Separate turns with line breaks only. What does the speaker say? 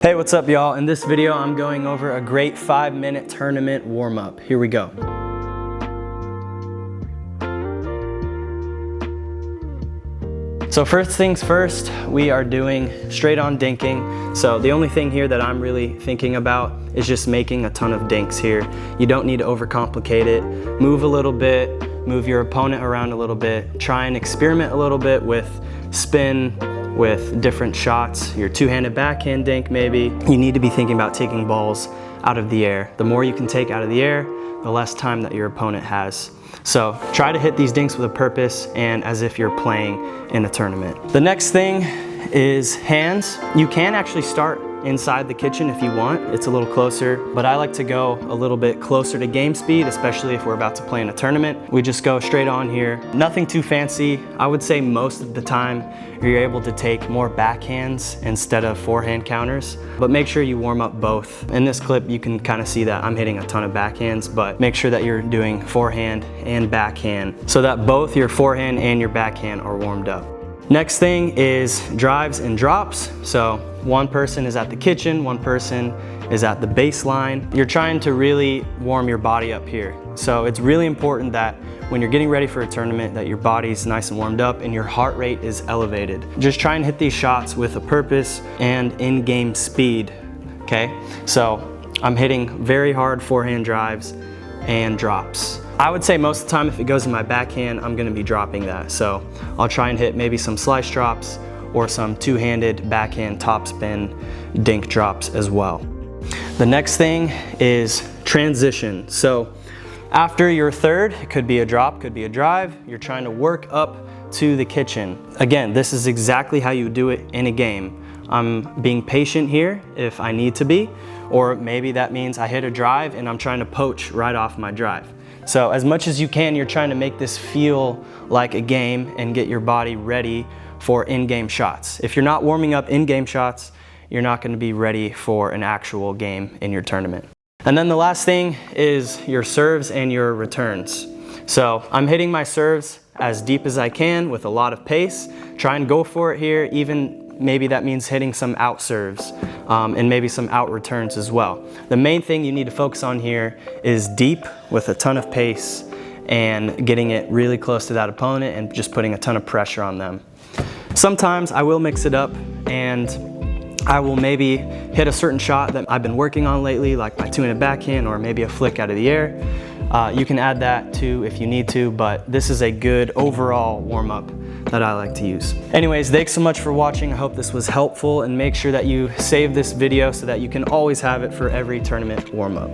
Hey, what's up y'all? In this video, I'm going over a great 5-minute tournament warm-up. Here we go. So first things first, we are doing straight on dinking. So the only thing here that I'm really thinking about is just making a ton of dinks here. You don't need to overcomplicate it. Move a little bit, move your opponent around a little bit, try and experiment a little bit with spin, with different shots, your two-handed backhand dink maybe. You need to be thinking about taking balls out of the air. The more you can take out of the air, the less time that your opponent has. So try to hit these dinks with a purpose and as if you're playing in a tournament. The next thing is hands. You can actually start inside the kitchen if you want. It's a little closer, but I like to go a little bit closer to game speed, especially if we're about to play in a tournament. We just go straight on here. Nothing too fancy. I would say most of the time you're able to take more backhands instead of forehand counters, but make sure you warm up both. In this clip, you can kind of see that I'm hitting a ton of backhands, but make sure that you're doing forehand and backhand so that both your forehand and your backhand are warmed up. Next thing is drives and drops. So one person is at the kitchen, one person is at the baseline. You're trying to really warm your body up here. So it's really important that when you're getting ready for a tournament that your body's nice and warmed up and your heart rate is elevated. Just try and hit these shots with a purpose and in-game speed, okay? So I'm hitting very hard forehand drives and drops. I would say most of the time if it goes in my backhand, I'm gonna be dropping that. So I'll try and hit maybe some slice drops or some two-handed backhand topspin dink drops as well. The next thing is transition. So after your third, it could be a drop, could be a drive, you're trying to work up to the kitchen. Again, this is exactly how you do it in a game. I'm being patient here if I need to be, or maybe that means I hit a drive and I'm trying to poach right off my drive. So as much as you can, you're trying to make this feel like a game and get your body ready for in-game shots. If you're not warming up in-game shots, you're not going to be ready for an actual game in your tournament. And then the last thing is your serves and your returns. So I'm hitting my serves as deep as I can with a lot of pace. Try and go for it here, even maybe that means hitting some out serves and maybe some out returns as well. The main thing you need to focus on here is deep with a ton of pace and getting it really close to that opponent and just putting a ton of pressure on them. Sometimes I will mix it up and I will maybe hit a certain shot that I've been working on lately, like my two-handed backhand or maybe a flick out of the air. You can add that too if you need to, but this is a good overall warm-up that I like to use. Anyways, thanks so much for watching. I hope this was helpful and make sure that you save this video so that you can always have it for every tournament warm-up.